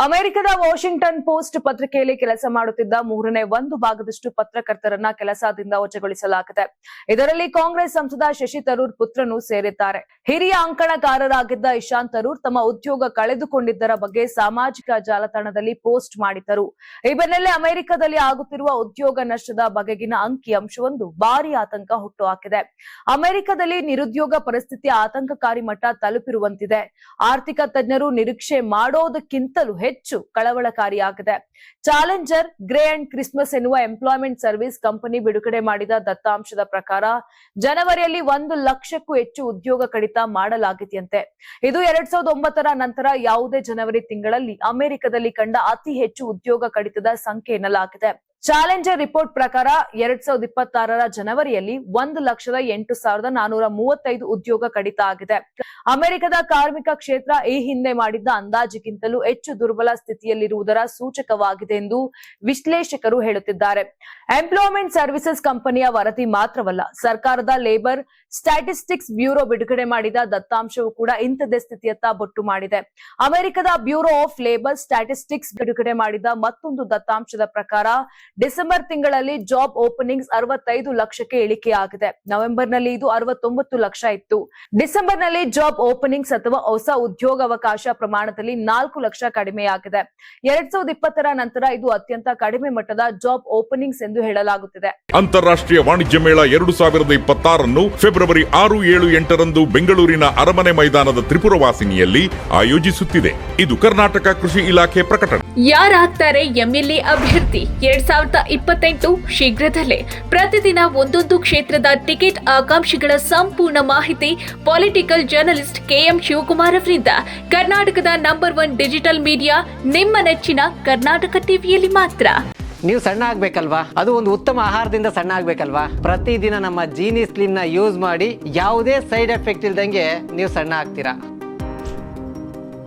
ಅಮೆರಿಕದ Washington post ಪತ್ರಿಕೆಯಲ್ಲಿ ಕೆಲಸ ಮಾಡುತ್ತಿದ್ದ 1/3 ಭಾಗದಷ್ಟು ಪತ್ರಕರ್ತರನ್ನ ಕೆಲಸದಿಂದ ವಜಾಗೊಳಿಸಲಾಗಿದೆ. ಇದರಲ್ಲಿ ಕಾಂಗ್ರೆಸ್ ಸಂಸದ ಶಶಿ ತರೂರ್ ಪುತ್ರನು ಸೇರಿದ್ದಾರೆ. ಹಿರಿಯ ಅಂಕಣಕಾರರಾಗಿದ್ದ ಇಶಾಂತ್ ತರೂರ್ ತಮ್ಮ ಉದ್ಯೋಗ ಕಳೆದುಕೊಂಡಿದ್ದರ ಬಗ್ಗೆ ಸಾಮಾಜಿಕ ಜಾಲತಾಣದಲ್ಲಿ ಪೋಸ್ಟ್ ಮಾಡಿದ್ದರು. ಈ ಬೆನ್ನಲ್ಲೇ ಅಮೆರಿಕದಲ್ಲಿ ಆಗುತ್ತಿರುವ ಉದ್ಯೋಗ ನಷ್ಟದ ಬಗೆಗಿನ ಅಂಕಿಅಂಶವೊಂದು ಭಾರಿ ಆತಂಕ ಹುಟ್ಟುಹಾಕಿದೆ. ಅಮೆರಿಕದಲ್ಲಿ ನಿರುದ್ಯೋಗ ಪರಿಸ್ಥಿತಿ ಆತಂಕಕಾರಿ ಮಟ್ಟ ತಲುಪಿರುವಂತಿದೆ. ಆರ್ಥಿಕ ತಜ್ಞರು ನಿರೀಕ್ಷೆ ಮಾಡೋದಕ್ಕಿಂತಲೂ ಹೆಚ್ಚು ಕಳವಳಕಾರಿಯಾಗಿದೆ. ಚಾಲೆಂಜರ್ ಗ್ರೇ ಅಂಡ್ ಕ್ರಿಸ್ಮಸ್ ಎನ್ನುವ ಎಂಪ್ಲಾಯ್ಮೆಂಟ್ ಸರ್ವಿಸ್ ಕಂಪನಿ ಬಿಡುಗಡೆ ಮಾಡಿದ ದತ್ತಾಂಶದ ಪ್ರಕಾರ ಜನವರಿಯಲ್ಲಿ 1 ಲಕ್ಷಕ್ಕೂ ಹೆಚ್ಚು ಉದ್ಯೋಗ ಕಡಿತ ಮಾಡಲಾಗಿದೆಯಂತೆ. ಇದು 2009ರ ನಂತರ ಯಾವುದೇ ಜನವರಿ ತಿಂಗಳಲ್ಲಿ ಅಮೆರಿಕದಲ್ಲಿ ಕಂಡ ಅತಿ ಹೆಚ್ಚು ಉದ್ಯೋಗ ಕಡಿತದ ಸಂಖ್ಯೆ ಎನ್ನಲಾಗಿದೆ. ಚಾಲೆಂಜರ್ ರಿಪೋರ್ಟ್ ಪ್ರಕಾರ 2026ರ ಜನವರಿಯಲ್ಲಿ 1,08,435 ಉದ್ಯೋಗ ಕಡಿತ ಆಗಿದೆ. ಅಮೆರಿಕದ ಕಾರ್ಮಿಕ ಕ್ಷೇತ್ರ ಈ ಹಿಂದೆ ಮಾಡಿದ್ದ ಅಂದಾಜಿಗಿಂತಲೂ ಹೆಚ್ಚು ದುರ್ಬಲ ಸ್ಥಿತಿಯಲ್ಲಿರುವುದರ ಸೂಚಕವಾಗಿದೆ ಎಂದು ವಿಶ್ಲೇಷಕರು ಹೇಳುತ್ತಿದ್ದಾರೆ. ಎಂಪ್ಲಾಯ್ಮೆಂಟ್ ಸರ್ವಿಸಸ್ ಕಂಪನಿಯ ವರದಿ ಮಾತ್ರವಲ್ಲ, ಸರ್ಕಾರದ ಲೇಬರ್ ಸ್ಟ್ಯಾಟಿಸ್ಟಿಕ್ಸ್ ಬ್ಯೂರೋ ಬಿಡುಗಡೆ ಮಾಡಿದ ದತ್ತಾಂಶವು ಕೂಡ ಇಂಥದೇ ಸ್ಥಿತಿಯತ್ತ ಬೊಟ್ಟು ಮಾಡಿದೆ. ಅಮೆರಿಕದ ಬ್ಯೂರೋ ಆಫ್ ಲೇಬರ್ ಸ್ಟ್ಯಾಟಿಸ್ಟಿಕ್ಸ್ ಬಿಡುಗಡೆ ಮಾಡಿದ ಮತ್ತೊಂದು ದತ್ತಾಂಶದ ಪ್ರಕಾರ ಡಿಸೆಂಬರ್ ತಿಂಗಳಲ್ಲಿ ಜಾಬ್ ಓಪನಿಂಗ್ಸ್ 65 ಲಕ್ಷಕ್ಕೆ ಇಳಿಕೆಯಾಗಿದೆ. ನವೆಂಬರ್ನಲ್ಲಿ ಇದು 69 ಲಕ್ಷ ಇತ್ತು. ಡಿಸೆಂಬರ್ನಲ್ಲಿ ಜಾಬ್ ಓಪನಿಂಗ್ಸ್ ಅಥವಾ ಹೊಸ ಉದ್ಯೋಗಾವಕಾಶ ಪ್ರಮಾಣದಲ್ಲಿ 4 ಲಕ್ಷ ಕಡಿಮೆಯಾಗಿದೆ. 2020ರ ನಂತರ ಇದು ಅತ್ಯಂತ ಕಡಿಮೆ ಮಟ್ಟದ ಜಾಬ್ ಓಪನಿಂಗ್ಸ್ ಎಂದು ಹೇಳಲಾಗುತ್ತಿದೆ. ಅಂತಾರಾಷ್ಟ್ರೀಯ ವಾಣಿಜ್ಯ ಮೇಳ 2026 ಫೆಬ್ರವರಿ 6, 7, 8ರಂದು ಬೆಂಗಳೂರಿನ ಅರಮನೆ ಮೈದಾನದ ತ್ರಿಪುರವಾಸಿನಿಯಲ್ಲಿ ಆಯೋಜಿಸುತ್ತಿದೆ. ಇದು ಕರ್ನಾಟಕ ಕೃಷಿ ಇಲಾಖೆ ಪ್ರಕಟಣೆ. ಯಾರಾಗ್ತಾರೆ ಎಂಎಲ್ಎ ಅಭ್ಯರ್ಥಿ 2028 ಶೀಘ್ರದಲ್ಲೇ. ಪ್ರತಿದಿನ ಒಂದೊಂದು ಕ್ಷೇತ್ರದ ಟಿಕೆಟ್ ಆಕಾಂಕ್ಷಿಗಳ ಸಂಪೂರ್ಣ ಮಾಹಿತಿ ಪೊಲಿಟಿಕಲ್ ಜರ್ನಲಿಸ್ಟ್ ಕೆಎಂ ಶಿವಕುಮಾರ್ ಅವರಿಂದ. ಕರ್ನಾಟಕದ ನಂಬರ್ 1 ಡಿಜಿಟಲ್ ಮೀಡಿಯಾ ನಿಮ್ಮ ನೆಚ್ಚಿನ ಕರ್ನಾಟಕ ಟಿವಿಯಲ್ಲಿ ಮಾತ್ರ. ನೀವು ಸಣ್ಣ ಆಗ್ಬೇಕಲ್ವಾ? ಅದು ಒಂದು ಉತ್ತಮ ಆಹಾರದಿಂದ ಸಣ್ಣ ಆಗ್ಬೇಕಲ್ವಾ? ಪ್ರತಿದಿನ ನಮ್ಮ ಜೀನಿ ಸ್ಲಿಮ್ ನ ಯೂಸ್ ಮಾಡಿ ಯಾವುದೇ ಸೈಡ್ ಎಫೆಕ್ಟ್ ಇಲ್ದಂಗೆ ನೀವು ಸಣ್ಣ ಆಗ್ತೀರಾ.